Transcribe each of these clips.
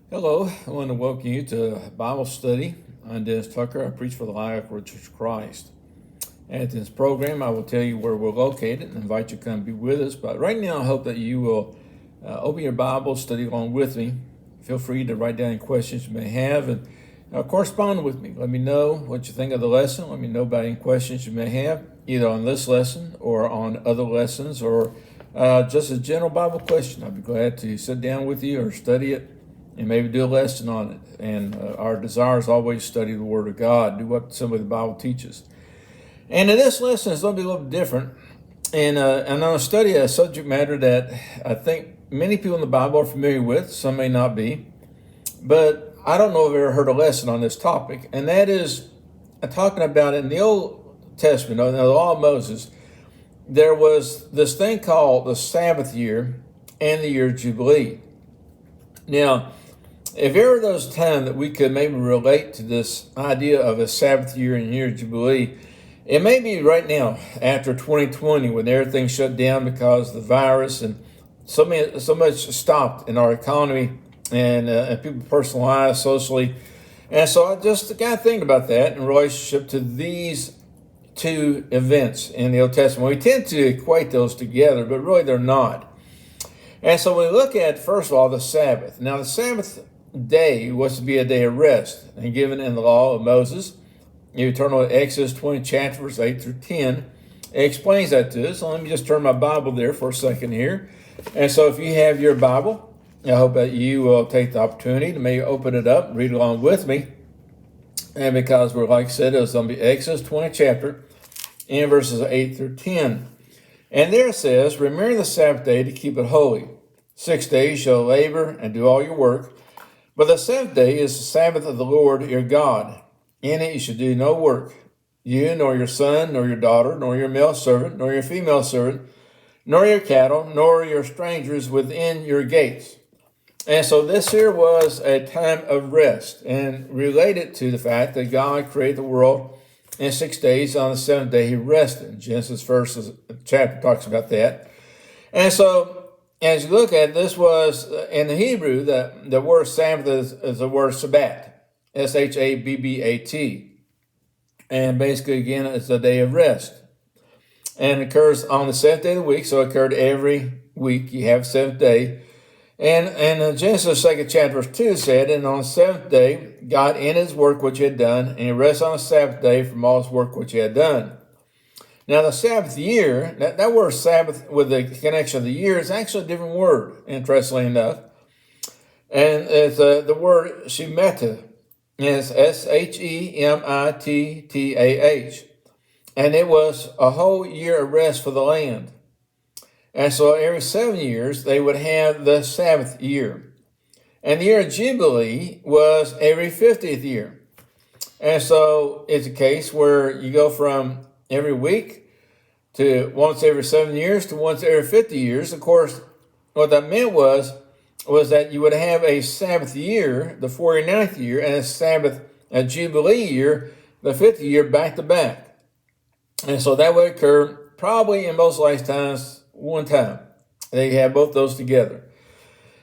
Hello, I want to welcome you to Bible study. I'm Dennis Tucker. I preach for the Lilac Church of Christ. At this program, I will tell you where we're located and invite you to come be with us. But right now, I hope that you will open your Bible, study along with me. Feel free to write down any questions you may have and correspond with me. Let me know what you think of the lesson. Let me know about any questions you may have, either on this lesson or on other lessons or just a general Bible question. I'd be glad to sit down with you or study it and maybe do a lesson on it. And our desire is always study the Word of God, do what some of the Bible teaches. And in this lesson, it's going to be a little bit different. And I'm going to study a subject matter that I think many people in the Bible are familiar with. Some may not be. But I don't know if I've ever heard a lesson on this topic. And that is talking about in the Old Testament, in the Law of Moses, there was this thing called the Sabbath Year and the year of Jubilee. Now, if ever there's time that we could maybe relate to this idea of a Sabbath year and year of Jubilee, it may be right now after 2020 when everything shut down because of the virus and so much stopped in our economy and people's personal lives, socially. And so I just got to think about that in relationship to these two events in the Old Testament. We tend to equate those together, but really they're not. And so we look at, first of all, the Sabbath. Now, the Sabbath day was to be a day of rest, and given in the law of Moses. You turn to Exodus 20, chapter verse 8 through 10. It explains that to us. So let me just turn my Bible there for a second here. And so if you have your Bible, I hope that you will take the opportunity to maybe open it up and read along with me. And because we're, like I said, it's going to be Exodus 20 chapter in verses 8 through 10. And there it says, remember the Sabbath day to keep it holy. 6 days shall labor and do all your work. But the seventh day is the Sabbath of the Lord your God. In it you shall do no work, you, nor your son, nor your daughter, nor your male servant, nor your female servant, nor your cattle, nor your strangers within your gates. And so this here was a time of rest, and related to the fact that God created the world in 6 days. On the seventh day he rested. Genesis first chapter talks about that. And so as you look at it, this was in the Hebrew, the word Sabbath is the word Shabbat, Shabbat. And basically, again, it's a day of rest. And it occurs on the seventh day of the week, so it occurred every week. You have seventh day. And Genesis 2nd chapter verse 2 said, and on the seventh day, God ended his work which he had done, and he rested on the Sabbath day from all his work which he had done. Now, the Sabbath year, that word Sabbath with the connection of the year is actually a different word, interestingly enough. And it's the word Shemitah. It's Shemittah. And it was a whole year of rest for the land. And so every 7 years, they would have the Sabbath year. And the year of Jubilee was every 50th year. And so it's a case where you go from every week to once every 7 years to once every 50 years. Of course, what that meant was that you would have a Sabbath year, the 49th year, and a Jubilee year, the 50th year, back to back. And so that would occur probably in most lifetimes one time. They have both those together.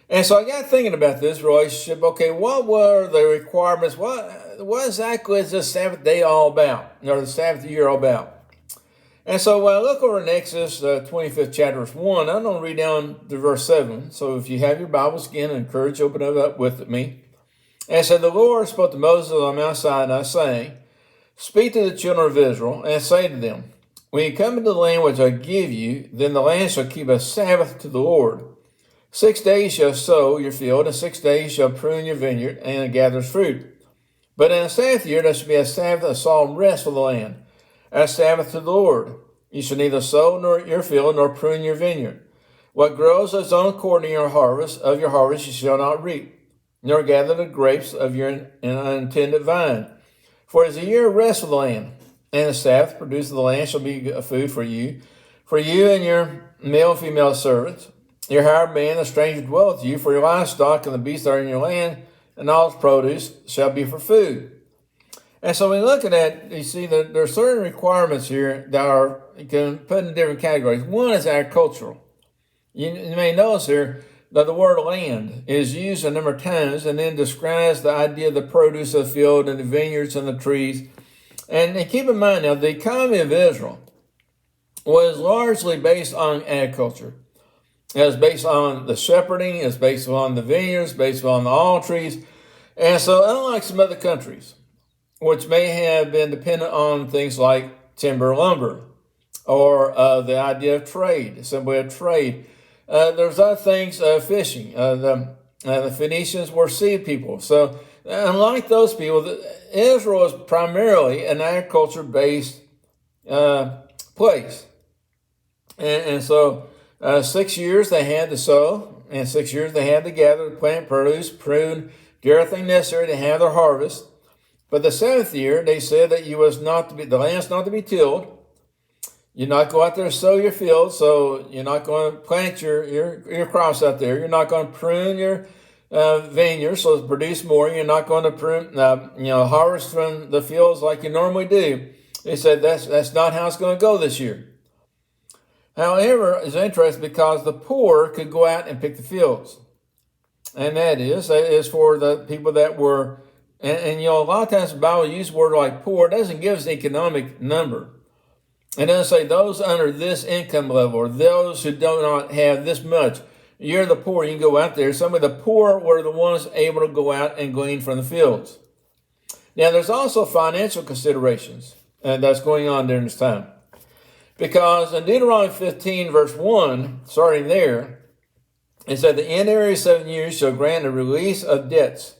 And so I got thinking about this relationship. Okay, what were the requirements? What exactly is this Sabbath day all about, or the Sabbath year all about? And so when I look over in Exodus 25th chapter, verse 1, I'm going to read down to verse 7. So if you have your Bibles again, I encourage you to open it up with me. And it said, the Lord spoke to Moses on Mount Sinai, saying, speak to the children of Israel, and say to them, when you come into the land which I give you, then the land shall keep a Sabbath to the Lord. 6 days shall sow your field, and 6 days shall prune your vineyard, and gather fruit. But in the seventh year there shall be a Sabbath, a solemn rest for the land, a Sabbath to the Lord. You shall neither sow nor your field, nor prune your vineyard. What grows of its own accord in your harvest, you shall not reap, nor gather the grapes of your unintended vine. For it is a year of rest for the land, and the Sabbath produced of the land shall be a food for you and your male and female servants, your hired man, the stranger dwell with you, for your livestock and the beasts that are in your land, and all its produce shall be for food. And so when you look at that, you see that there are certain requirements here that you can put in different categories. One is agricultural. You may notice here that the word land is used a number of times and then describes the idea of the produce of the field and the vineyards and the trees. And keep in mind now, the economy of Israel was largely based on agriculture. It was based on the shepherding, it's based on the vineyards, based on the olive trees. And so unlike some other countries, which may have been dependent on things like timber, lumber, or the idea of trade, some way of trade, there's other things, fishing. The Phoenicians were sea people. So unlike those people, Israel was primarily an agriculture-based place. And so 6 years they had to sow, and 6 years they had to gather, plant, produce, prune, do everything necessary to have their harvest. But the seventh year, they said that the land's not to be tilled. You're not go out there and sow your field, so you're not going to plant your crops out there. You're not going to prune your vineyard so to produce more. You're not going to prune, harvest from the fields like you normally do. They said that's not how it's going to go this year. However, it's interesting because the poor could go out and pick the fields. And that is for the people that were, and a lot of times the Bible uses a word like poor. It doesn't give us an economic number. It doesn't say those under this income level or those who do not have this much. You're the poor, you can go out there. Some of the poor were the ones able to go out and glean from the fields. Now, there's also financial considerations that's going on during this time. Because in Deuteronomy 15, verse 1, starting there, it said, the end area of 7 years shall grant a release of debts.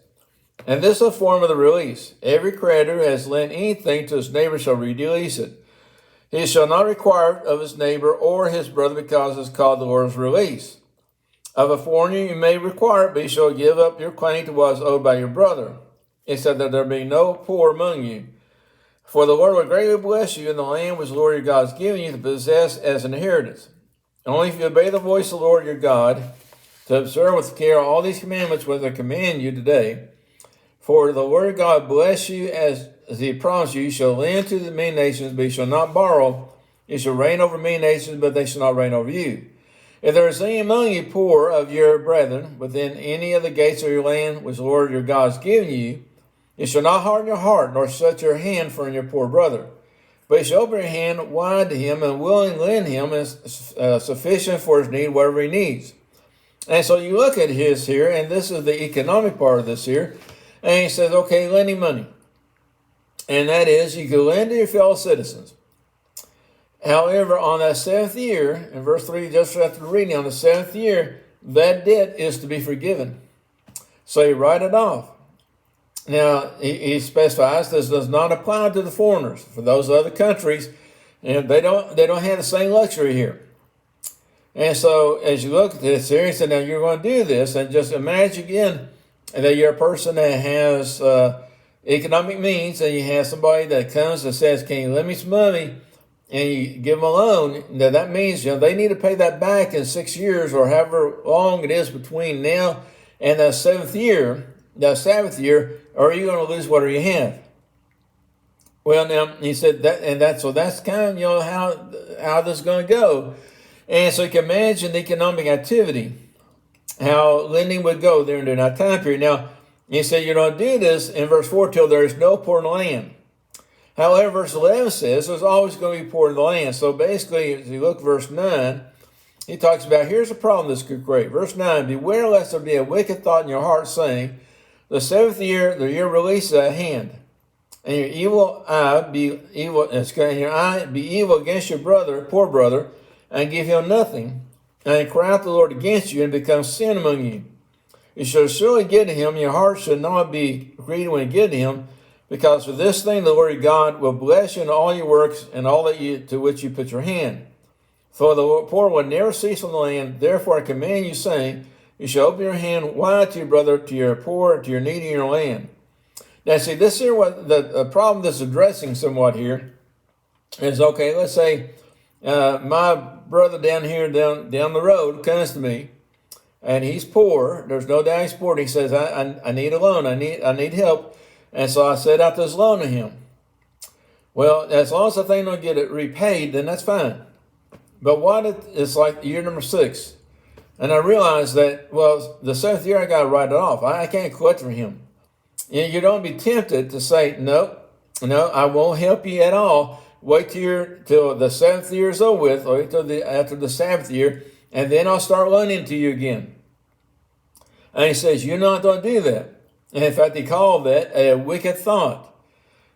And this is a form of the release. Every creditor who has lent anything to his neighbor shall release it. He shall not require it of his neighbor or his brother because it's called the Lord's release. Of a foreigner you may require it, but you shall give up your claim to what is owed by your brother. It said that there be no poor among you. For the Lord will greatly bless you in the land which the Lord your God has given you to possess as an inheritance. Only if you obey the voice of the Lord your God, to observe with care all these commandments which I command you today. For the Lord God bless you as he promised you. You shall lend to the many nations, but you shall not borrow. You shall reign over many nations, but they shall not reign over you. If there is any among you poor of your brethren within any of the gates of your land which the Lord your God has given you, you shall not harden your heart, nor shut your hand from your poor brother. But you shall open your hand wide to him and willingly lend him as sufficient for his need, whatever he needs. And so you look at his here, and this is the economic part of this here. And he says, okay, lend him money. And that is, you can lend to your fellow citizens. However, on that seventh year, in verse 3, just after reading, on the seventh year, that debt is to be forgiven. So you write it off. Now, he specifies this does not apply to the foreigners. For those other countries, and they don't have the same luxury here. And so, as you look at this here, he said, now you're going to do this, and just imagine again that you're a person that has economic means, and you have somebody that comes and says, can you lend me some money? And you give them a loan. Now, that means they need to pay that back in 6 years or however long it is between now and that Sabbath year, or are you going to lose whatever you have? Well, now, he said so that's kind of, how this is going to go. And so you can imagine the economic activity, how lending would go during that time period. Now, he said you're going to do this in verse 4 till there is no poor in the land. However, verse 11 says there's always going to be poor in the land. So basically, as you look at verse 9, he talks about, here's the problem this could create. Verse 9, beware lest there be a wicked thought in your heart, saying, the seventh year, the year release is at hand. And your evil eye be evil, and your eye be evil against your brother, poor brother, and give him nothing, and cry out the Lord against you, and become sin among you. You shall surely get to him, and your heart should not be greedy when you get to him, because for this thing the Lord your God will bless you in all your works and all that to which you put your hand. For the poor will never cease from the land. Therefore I command you, saying, you shall open your hand wide to your brother, to your poor, to your needy in your land. Now see, this here, what the problem that's addressing somewhat here is, okay, let's say my brother down the road comes to me, and he's poor. There's no doubt he's poor. He says, I need a loan. I need help. And so I set out this loan to him. Well, as long as the thing don't get it repaid, then that's fine. But what it's like year number 6. And I realized that, well, the 7th year I got to write it off. I can't collect from him. You don't be tempted to say, no, I won't help you at all. Wait till the 7th year is over with, or after the Sabbath year, and then I'll start lending to you again. And he says, you're not going to do that. And in fact, he called that a wicked thought.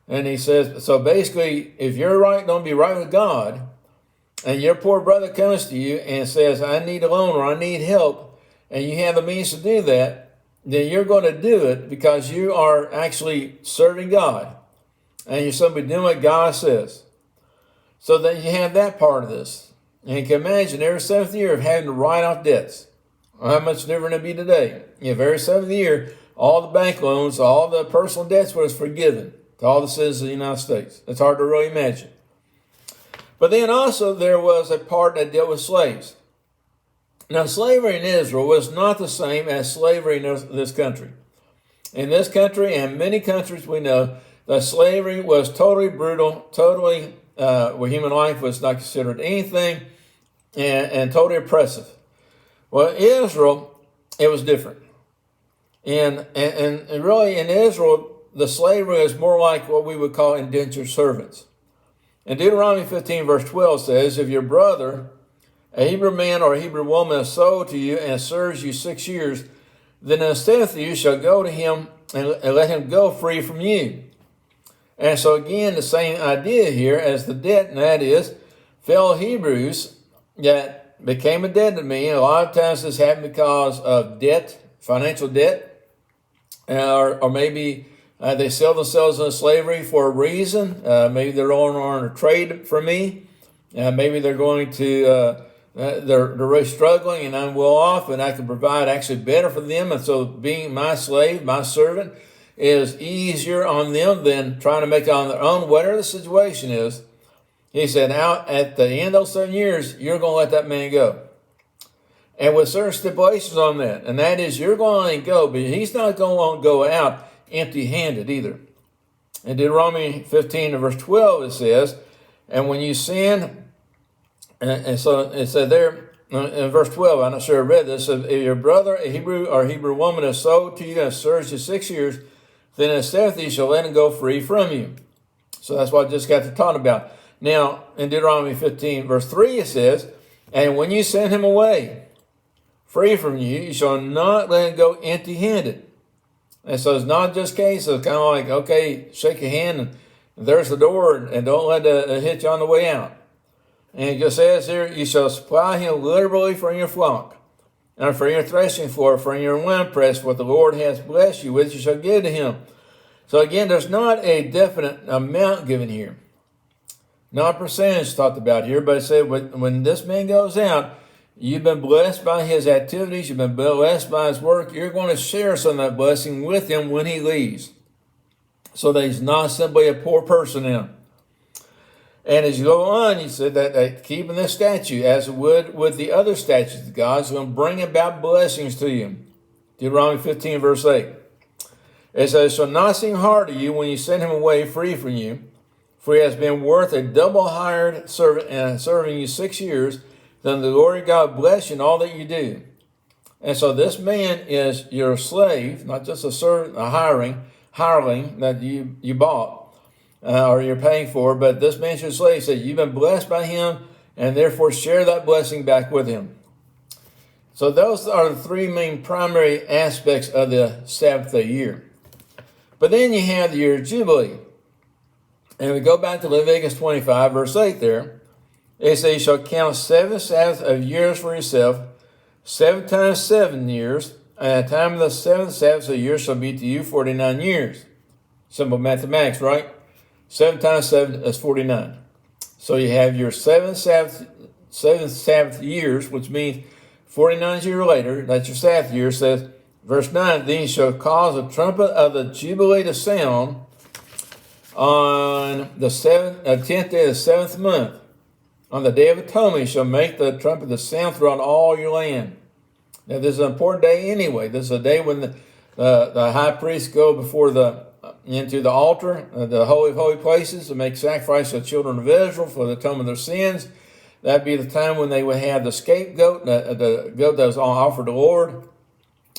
And he says, so basically, if you're going to be right with God, and your poor brother comes to you and says, I need a loan or I need help, and you have the means to do that, then you're going to do it because you are actually serving God. And you're supposed to be doing what God says. So then you have that part of this. And you can imagine every 7th year of having to write off debts. How much different it'd be today? If every 7th year, all the bank loans, all the personal debts was forgiven to all the citizens of the United States. It's hard to really imagine. But then also there was a part that dealt with slaves. Now, slavery in Israel was not the same as slavery in this country. In this country and many countries we know, the slavery was totally brutal, totally where human life was not considered anything, and totally oppressive. Well, Israel, it was different. And really in Israel, the slavery is more like what we would call indentured servants. And Deuteronomy 15 verse 12 says, if your brother, a Hebrew man or a Hebrew woman, is sold to you and serves you 6 years, then in the 7th year you shall go to him and let him go free from you. And so again, the same idea here as the debt, and that is fellow Hebrews that became a debt to me. And a lot of times this happened because of debt, financial debt, or maybe they sell themselves into slavery for a reason. Maybe they're on a trade for me. Maybe they're going to, they're really struggling and I'm well off and I can provide actually better for them. And so being my slave, my servant, is easier on them than trying to make it on their own, whatever the situation is. He said, out at the end of those 7 years, you're going to let that man go. And with certain stipulations on that. And that is, you're going to let him go, but he's not going to go out empty-handed either. In Deuteronomy 15 and verse 12, it says, and when you sin, and so it said there in verse 12, I'm not sure I read this, if your brother, a Hebrew or Hebrew woman, is sold to you and serves you 6 years, then in the 7th you shall let him go free from you. So that's what I just got to talk about. Now, in Deuteronomy 15, verse 3, it says, and when you send him away, free from you, you shall not let him go empty-handed. And so it's not just a case of kind of like, okay, shake your hand and there's the door and don't let it hit you on the way out. And it just says here, you shall supply him liberally from your flock, and from your threshing floor, from your winepress, what the Lord has blessed you with, you shall give to him. So again, there's not a definite amount given here. Not a percentage talked about here, but it said when this man goes out, you've been blessed by his activities, you've been blessed by his work, you're going to share some of that blessing with him when he leaves. So that he's not simply a poor person now. And as you go on, you said that keeping this statute, as it would with the other statutes of God, is going to bring about blessings to you. Deuteronomy 15, verse 8. It says, it shall not seem hard to you when you send him away free from you, for he has been worth a double hired servant and serving you 6 years, then the Lord your God bless you in all that you do. And so this man is your slave, not just a servant, a hireling that you bought. Or you're paying for, but this man's your slave. Said you've been blessed by him, and therefore share that blessing back with him. So those are the three main primary aspects of the Sabbath year. But then you have your Jubilee. And we go back to Leviticus 25, verse 8 there. It says, you shall count 7 Sabbaths of years for yourself, 7 times 7 years, and the time of the 7th Sabbath of years shall be to you 49 years. Simple mathematics, right? 7 times 7 is 49. So you have your 7 Sabbath years, which means 49 years later, that's your Sabbath year, says, verse 9, then you shall cause the trumpet of the Jubilee to sound on the 10th day of the 7th month. On the day of atonement, you shall make the trumpet to sound throughout all your land. Now, this is an important day anyway. This is a day when the high priests go into the altar, the Holy of Holy Places, to make sacrifice to the children of Israel for the atonement of their sins. That'd be the time when they would have the scapegoat, the goat that was offered to the Lord.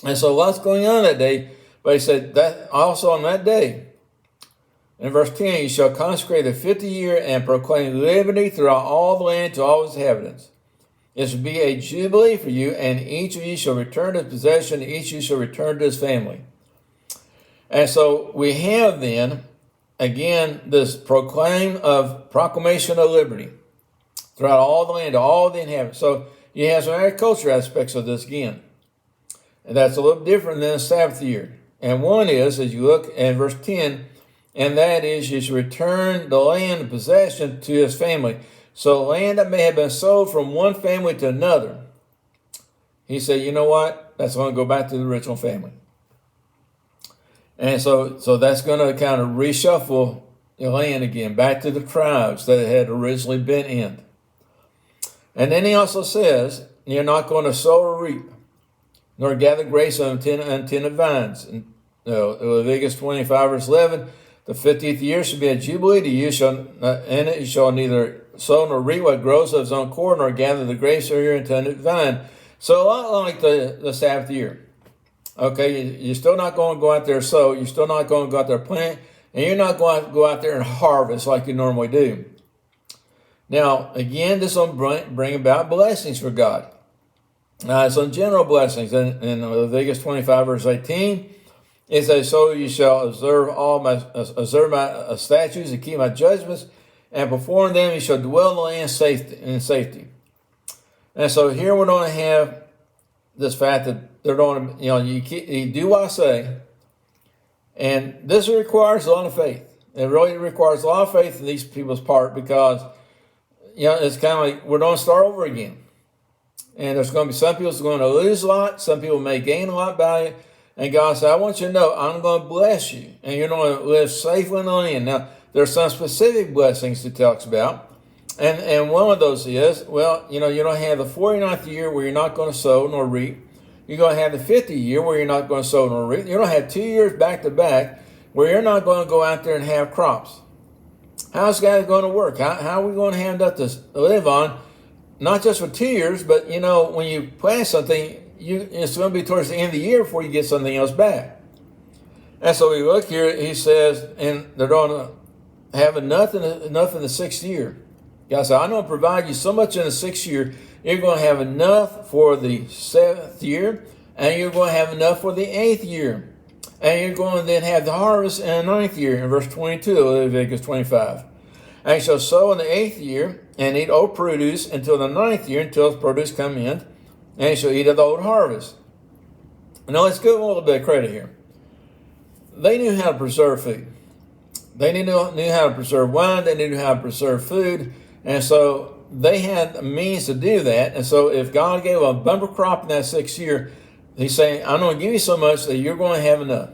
And so lots going on that day. But he said that also on that day, in verse 10, you shall consecrate the 50th year and proclaim liberty throughout all the land to all its inhabitants. It shall be a jubilee for you, and each of you shall return to his possession, and each of you shall return to his family. And so we have then, again, this proclamation of liberty throughout all the land, to all the inhabitants. So you have some agriculture aspects of this again. And that's a little different than the Sabbath year. And one is, as you look in verse 10, and that is, you shall return the land of possession to his family. So land that may have been sold from one family to another, he said, you know what? That's going to go back to the original family. And so that's going to kind of reshuffle the land again, back to the tribes that it had originally been in. And then he also says, you're not going to sow or reap, nor gather grapes on untended vines. In Leviticus 25, verse 11, the 50th year shall be a jubilee to you, in it you shall neither sow nor reap what grows of its own cord, nor gather the grapes of your intended vine. So a lot like the Sabbath year. Okay, you're still not going to go out there and sow, you're still not going to go out there and plant, and you're not going to go out there and harvest like you normally do. Now, again, this will bring about blessings for God. Some general blessings. In Leviticus 25, verse 18, it says, so you shall observe my statutes and keep my judgments, and perform them you shall dwell in the land in safety. And so here we're going to have this fact that they're going to, you do what I say, and this requires a lot of faith. It really requires a lot of faith in these people's part, because it's kind of like we're going to start over again. And there's going to be some people who's going to lose a lot. Some people may gain a lot by it. And God said, I want you to know I'm going to bless you. And you're going to live safely in the land. Now, there's some specific blessings he talks about. And one of those is, you don't have the 49th year where you're not going to sow nor reap. You're going to have the 50th year where you're not going to sow nor reap. You're going to have 2 years back to back where you're not going to go out there and have crops. How's that going to work? How are we going to have enough to live on? Not just for 2 years, but, when you plant something, it's going to be towards the end of the year before you get something else back. And so we look here, he says, and they're going to have enough in the 6th year. God said, I'm going to provide you so much in the 6th year, you're going to have enough for the 7th year, and you're going to have enough for the 8th year. And you're going to then have the harvest in the 9th year, in verse 22 of Leviticus 25. And you shall sow in the 8th year, and eat old produce until the 9th year, until its produce come in, and you shall eat of the old harvest. Now let's give them a little bit of credit here. They knew how to preserve food. They knew how to preserve wine. They knew how to preserve food. And so they had a means to do that. And so if God gave a bumper crop in that 6th year, he's saying, I'm going to give you so much that you're going to have enough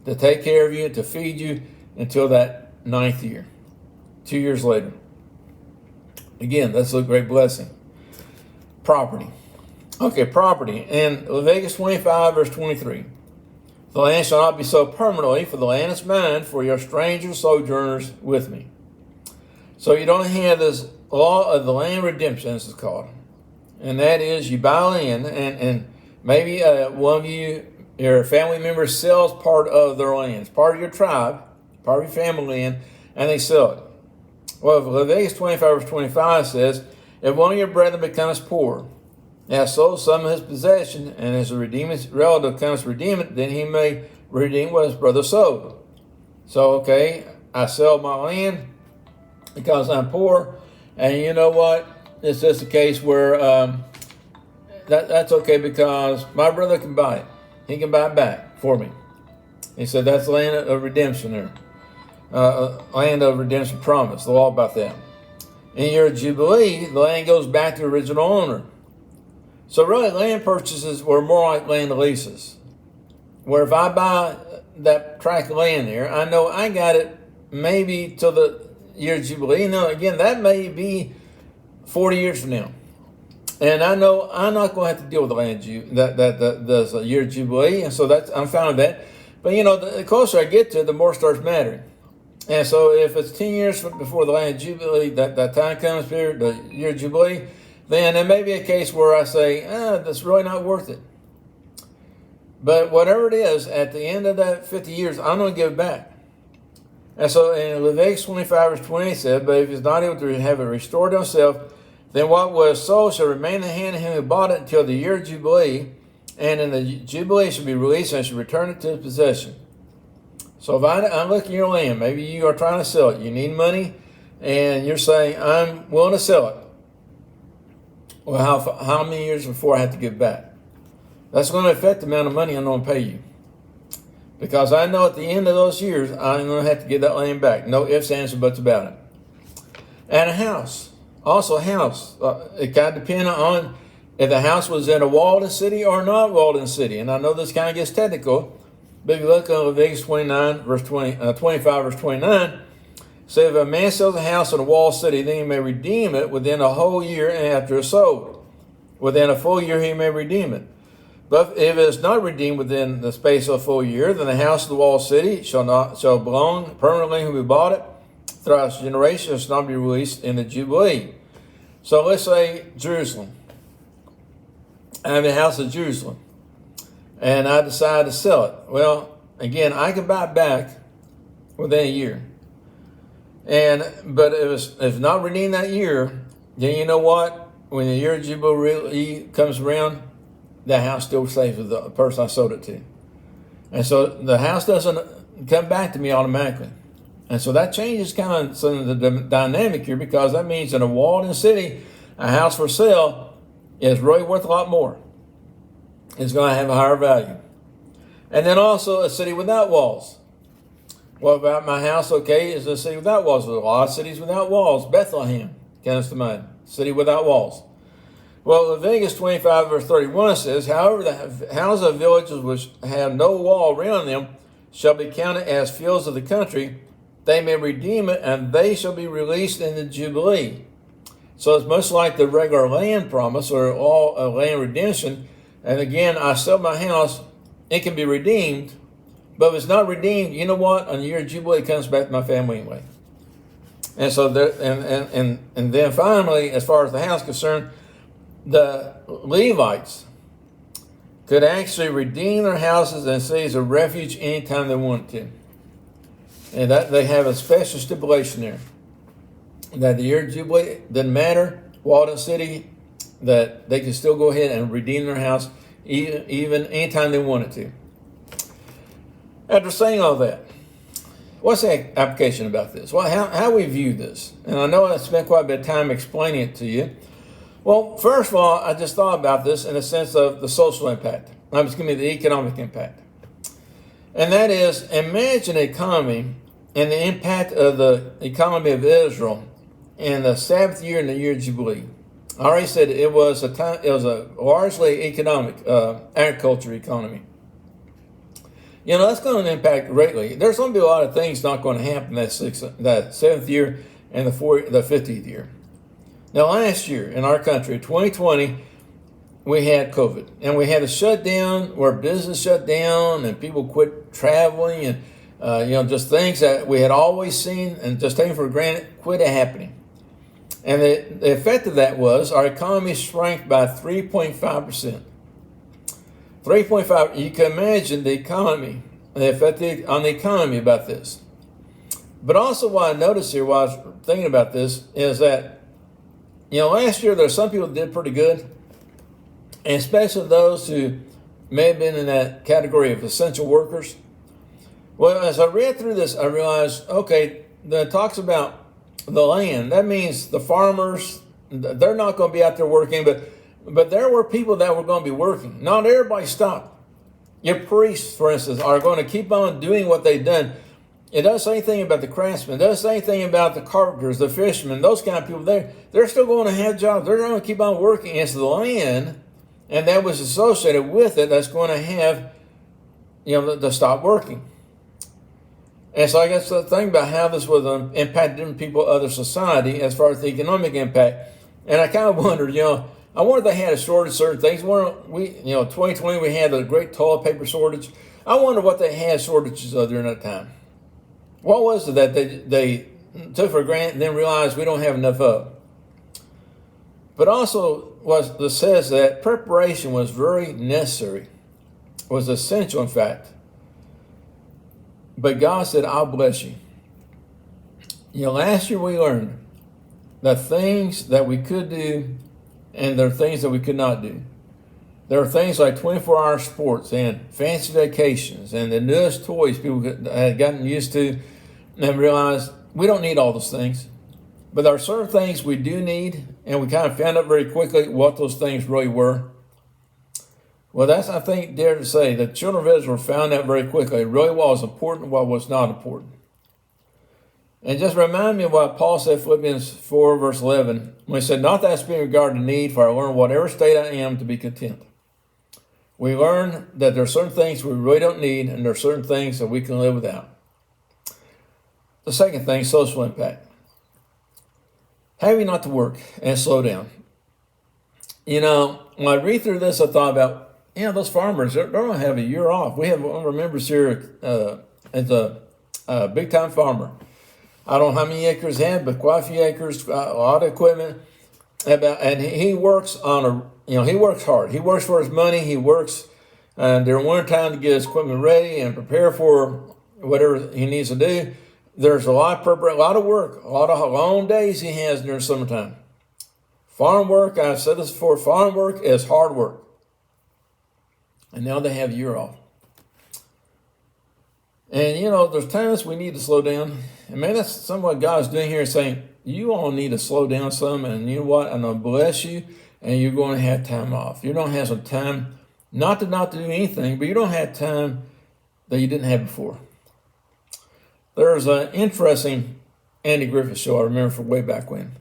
to take care of you, to feed you until that 9th year, 2 years later. Again, that's a great blessing. Property. Okay, property. In Leviticus 25, verse 23, the land shall not be sold permanently, for the land is mine, for your strangers, sojourners with me. So you don't have this law of the land redemption, this is called. And that is, you buy land, and maybe one of you, your family member, sells part of their land. It's part of your tribe, part of your family land, and they sell it. Well, Leviticus 25, verse 25 says, if one of your brethren becomes poor, and has sold some of his possession, and his relative comes to redeem it, then he may redeem what his brother sold. So, okay, I sell my land because I'm poor, and you know what? It's just a case where that's okay because my brother can buy it. He can buy it back for me. He said that's land of redemption there. Land of redemption promise, the law about that. In your Jubilee, the land goes back to the original owner. So really, land purchases were more like land leases, where if I buy that tract of land there, I know I got it maybe till the year of Jubilee. Now, again, that may be 40 years from now. And I know I'm not going to have to deal with the land the year of Jubilee, and so I'm fine with that. But, the closer I get to it, the more it starts mattering. And so if it's 10 years before the land of Jubilee, that time comes here, the year of Jubilee, then there may be a case where I say, that's really not worth it. But whatever it is, at the end of that 50 years, I'm going to give it back. And so in Leviticus 25 verse 20 said, but if he's not able to have it restored to himself, then what was sold shall remain in the hand of him who bought it until the year of Jubilee, and in the Jubilee shall be released and shall return it to his possession. So if I'm looking at your land, maybe you are trying to sell it, you need money, and you're saying, I'm willing to sell it. Well, how many years before I have to give back? That's going to affect the amount of money I'm going to pay you. Because I know at the end of those years, I'm going to have to give that land back. No ifs, ands, or buts about it. And a house. Also a house. It kind of depends on if the house was in a walled city or not walled city. And I know this kind of gets technical, but if you look at Leviticus 25 verse 29, say if a man sells a house in a walled city, then he may redeem it within a whole year after it's sold. Within a full year, he may redeem it. But if it is not redeemed within the space of a full year, then the house of the walled city shall belong permanently who bought it throughout its generations, shall not be released in the Jubilee. So let's say Jerusalem. I have a house in Jerusalem, and I decide to sell it. Well, again, I can buy it back within a year. But if it's not redeemed that year, then you know what? When the year of Jubilee comes around, the house still stays with the person I sold it to. And so the house doesn't come back to me automatically. And so that changes kind of some of the dynamic here, because that means in a walled-in city, a house for sale is really worth a lot more. It's going to have a higher value. And then also a city without walls. What about my house? Okay, is a city without walls. There's a lot of cities without walls. Bethlehem comes to mind. City without walls. Well, Leviticus 25 verse 31 says, however, the houses of villages which have no wall around them shall be counted as fields of the country. They may redeem it, and they shall be released in the Jubilee. So it's much like the regular land promise or all land redemption. And again, I sell my house, it can be redeemed. But if it's not redeemed, you know what? On the year of Jubilee, it comes back to my family anyway. And so there, and then finally, as far as the house is concerned, the Levites could actually redeem their houses and cities of refuge anytime they wanted to. And that they have a special stipulation there. That the year of Jubilee doesn't matter, walled city, that they can still go ahead and redeem their house even anytime they wanted to. After saying all that, what's the application about this? Well, how we view this. And I know I spent quite a bit of time explaining it to you. Well, first of all, I just thought about this in the sense of the social impact. I'm just giving you the economic impact. And that is, imagine an economy and the impact of the economy of Israel in the Sabbath year and the year of Jubilee. I already said it was a largely economic, agriculture economy. You know, that's going to impact greatly. There's going to be a lot of things not going to happen that seventh year and the 50th year. Now, last year in our country, 2020, we had COVID, and we had a shutdown where business shut down and people quit traveling, and just things that we had always seen and just taken for granted quit happening. And the effect of that was our economy shrank by 3.5%. 3.5. You can imagine the economy, the effect on the economy about this. But also, what I noticed here while I was thinking about this is that, last year there were some people that did pretty good, and especially those who may have been in that category of essential workers. Well, as I read through this, I realized, okay, that talks about the land. That means the farmers, they're not going to be out there working, but there were people that were going to be working. Not everybody stopped. Your priests, for instance, are going to keep on doing what they've done. It doesn't say anything about the craftsmen. It doesn't say anything about the carpenters, the fishermen, those kind of people. They're still going to have jobs. They're going to keep on working. It's the land, and that was associated with it, that's going to have, to stop working. And so I guess the thing about how this would impact different people, other society, as far as the economic impact. And I kind of wondered, I wonder if they had a shortage of certain things. 2020 we had a great toilet paper shortage. I wonder what they had shortages of during that time. What was it that they took for granted and then realized we don't have enough of? But also it says that preparation was very necessary, was essential in fact. But God said, I'll bless you. Last year we learned the things that we could do and there are things that we could not do. There are things like 24-hour sports and fancy vacations and the newest toys people had gotten used to and realized we don't need all those things. But there are certain things we do need, and we kind of found out very quickly what those things really were. Well, that's, I think, dare to say, the children of Israel found out very quickly really what was important and what was not important. And just remind me of what Paul said, Philippians 4, verse 11, when he said, not that I speak in regard to need, for I learn whatever state I am to be content. We learn that there are certain things we really don't need, and there are certain things that we can live without. The second thing, social impact. Having not to work and slow down. When I read through this, I thought about, those farmers, they're going to have a year off. We have one of our members here as a big-time farmer. I don't know how many acres he had, but quite a few acres, a lot of equipment. And he works he works hard. He works for his money. He works during winter time to get his equipment ready and prepare for whatever he needs to do. There's a lot of work, a lot of long days he has during summertime. Farm work, I've said this before, farm work is hard work. And now they have a year off. And, there's times we need to slow down. And man, that's some of what God's doing here, saying, you all need to slow down some. And you know what? I'm going to bless you, and you're going to have time off. You're going to have some time, not to do anything, but you don't have time that you didn't have before. There's an interesting Andy Griffith show I remember from way back when.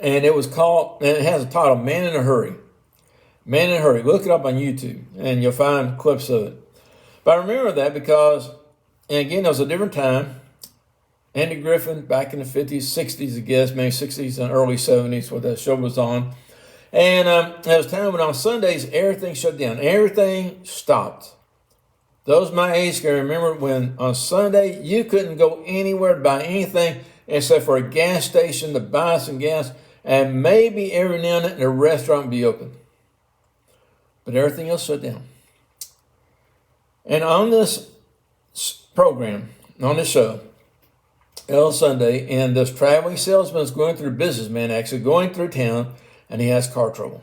And it has a title, Man in a Hurry. Man in a Hurry. Look it up on YouTube, and you'll find clips of it. But I remember that because, and again, it was a different time. Andy Griffith back in the 50s, 60s, I guess, maybe 60s and early 70s, what that show was on. And it was time when on Sundays, everything shut down. Everything stopped. Those my age can remember when on Sunday, you couldn't go anywhere to buy anything except for a gas station to buy some gas, and maybe every now and then a restaurant would be open. But everything else shut down. And on this program, on this show, on Sunday, and this traveling salesman is going through, businessman actually going through town, and he has car trouble.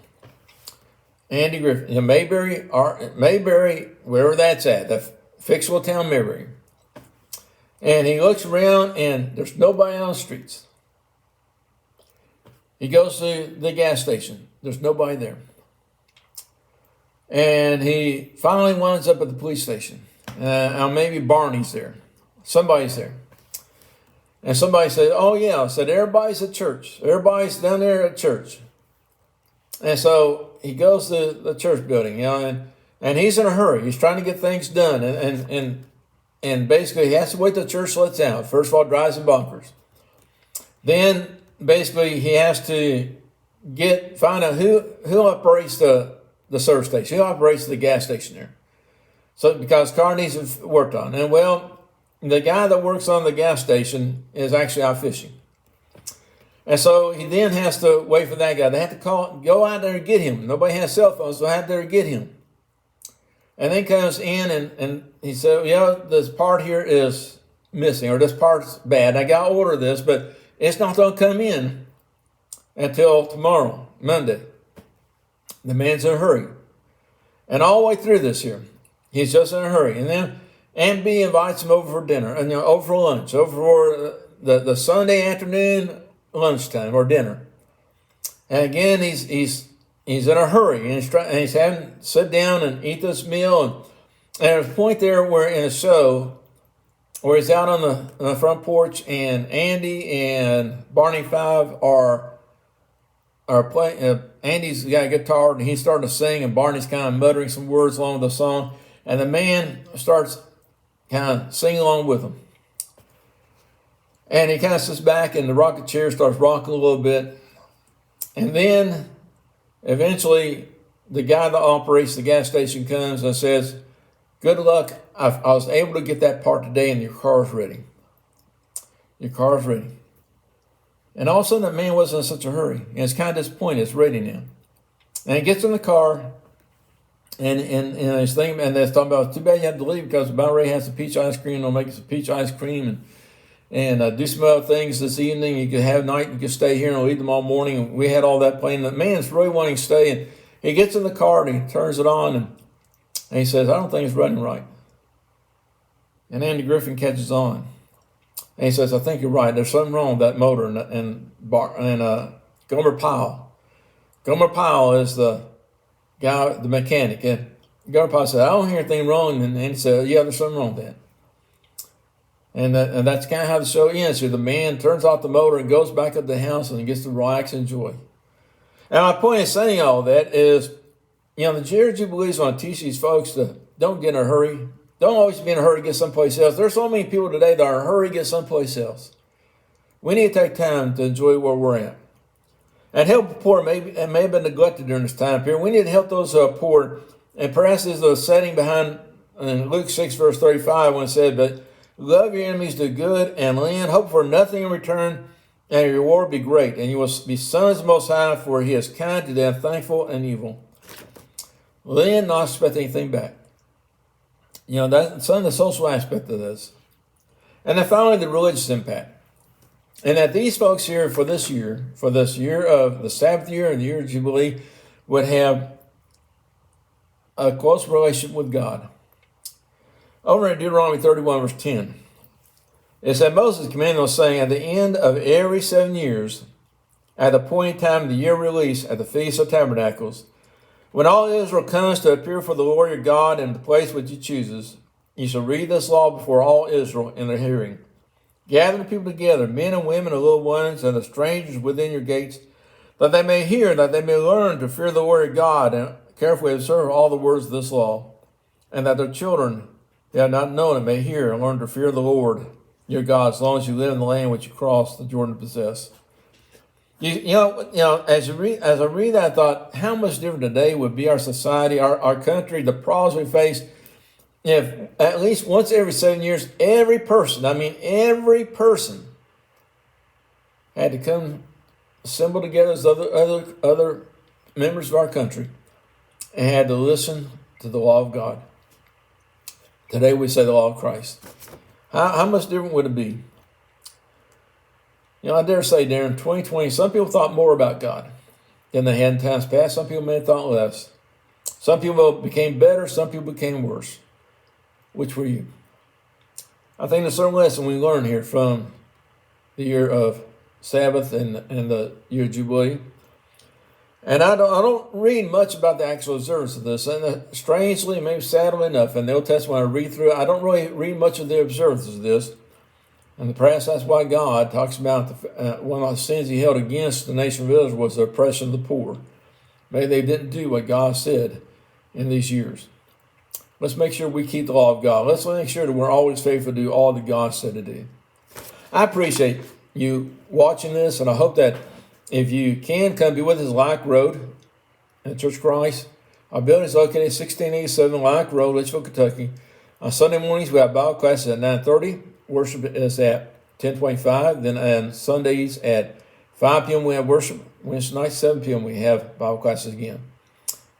Andy Griffith, Mayberry, wherever that's at, the fictional town Mayberry. And he looks around, and there's nobody on the streets. He goes to the gas station. There's nobody there. And he finally winds up at the police station. Maybe Barney's there. Somebody's there. And somebody said, oh yeah, I said, everybody's at church. Everybody's down there at church. And so he goes to the church building, and he's in a hurry. He's trying to get things done. And basically he has to wait till church lets out. First of all, drives him bonkers. Then basically he has to find out who operates the service station, who operates the gas station there. So because car needs to be worked on. And well, the guy that works on the gas station is actually out fishing. And so he then has to wait for that guy. They have to go out there and get him. Nobody has cell phones, so I have to get him. And then comes in and he said, this part here is missing, or this part's bad. I got to order this, but it's not going to come in until tomorrow, Monday. The man's in a hurry. And all the way through this here, he's just in a hurry. And then Aunt B invites him over for dinner, and over for lunch, over for the Sunday afternoon lunchtime or dinner. And again, he's in a hurry, and he's having to sit down and eat this meal. And there's a point there where in a show where he's out on the front porch, and Andy and Barney Five are playing. Andy's got a guitar, and he's starting to sing, and Barney's kind of muttering some words along with the song, and the man starts kind of singing along with him. And he kind of sits back in the rocking chair, starts rocking a little bit. And then eventually the guy that operates the gas station comes and says, Good luck. I was able to get that part today, and your car's ready. Your car's ready. And all of a sudden, that man wasn't in such a hurry. And it's kind of disappointed. It's ready now. And he gets in the car, and he's thinking, and they're talking about, too bad you have to leave because about ready has some peach ice cream. They'll make some peach ice cream and do some other things this evening. You could have night, you could stay here and leave them all morning. And we had all that planned. The man's really wanting to stay, and he gets in the car and he turns it on, and he says, I don't think it's running right. And Andy Griffin catches on. And he says, I think you're right. There's something wrong with that motor. And Gomer Powell. Gomer Powell is the guy, the mechanic. And Gomer Powell said, I don't hear anything wrong. And he said, yeah, there's something wrong with that. And that's kind of how the show ends. So the man turns off the motor and goes back up the house and gets to relax and enjoy. And my point in saying all that is, the Year of Jubilee is going to teach these folks to don't get in a hurry. Don't always be in a hurry to get someplace else. There's so many people today that are in a hurry to get someplace else. We need to take time to enjoy where we're at. And help the poor may have been neglected during this time period. We need to help those poor. And perhaps there's a setting behind in Luke 6, verse 35, when it said, but love your enemies, do good, and lend, hope for nothing in return, and your reward be great. And you will be sons of the Most High, for he is kind to them, thankful and evil. Lend, not expect anything back. That's some of the social aspect of this. And then finally, the religious impact. And that these folks here for this year of the Sabbath year and the year of Jubilee, would have a close relationship with God. Over in Deuteronomy 31, verse 10, it said, Moses commanded us, saying, at the end of every 7 years, at the appointed time of the year of release, at the Feast of Tabernacles, when all Israel comes to appear for the Lord your God in the place which he chooses, you shall read this law before all Israel in their hearing. Gather the people together, men and women and little ones, and the strangers within your gates, that they may hear, that they may learn to fear the Lord your God, and carefully observe all the words of this law, and that their children that have not known it may hear and learn to fear the Lord your God, as long as you live in the land which you cross the Jordan to possess. As I read that, I thought, how much different today would be our society, our country, the problems we face, if at least once every 7 years, every person had to come assemble together as other members of our country and had to listen to the law of God. Today we say the law of Christ. How much different would it be? I dare say, Darren, 2020, some people thought more about God than they had in times past. Some people may have thought less. Some people became better. Some people became worse. Which were you? I think there's a certain lesson we learn here from the year of Sabbath and the year of Jubilee. And I don't read much about the actual observance of this. And strangely, maybe sadly enough, in the Old Testament, when I read through it, I don't really read much of the observance of this. And perhaps that's why God talks about one of the sins he held against the nation of Israel was the oppression of the poor. Maybe they didn't do what God said in these years. Let's make sure we keep the law of God. Let's make sure that we're always faithful to do all that God said to do. I appreciate you watching this, and I hope that if you can, come be with us at Lilac Road in Church of Christ. Our building is located at 1687 Lilac Road, Litchfield, Kentucky. On Sunday mornings, we have Bible classes at 9:30. Worship is at 10:25. Then on Sundays at 5 p.m. we have worship. Wednesday night, 7 p.m. we have Bible classes again.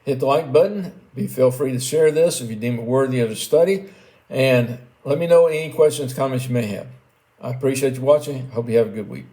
Hit the like button. Feel free to share this if you deem it worthy of a study. And let me know any questions, comments you may have. I appreciate you watching. Hope you have a good week.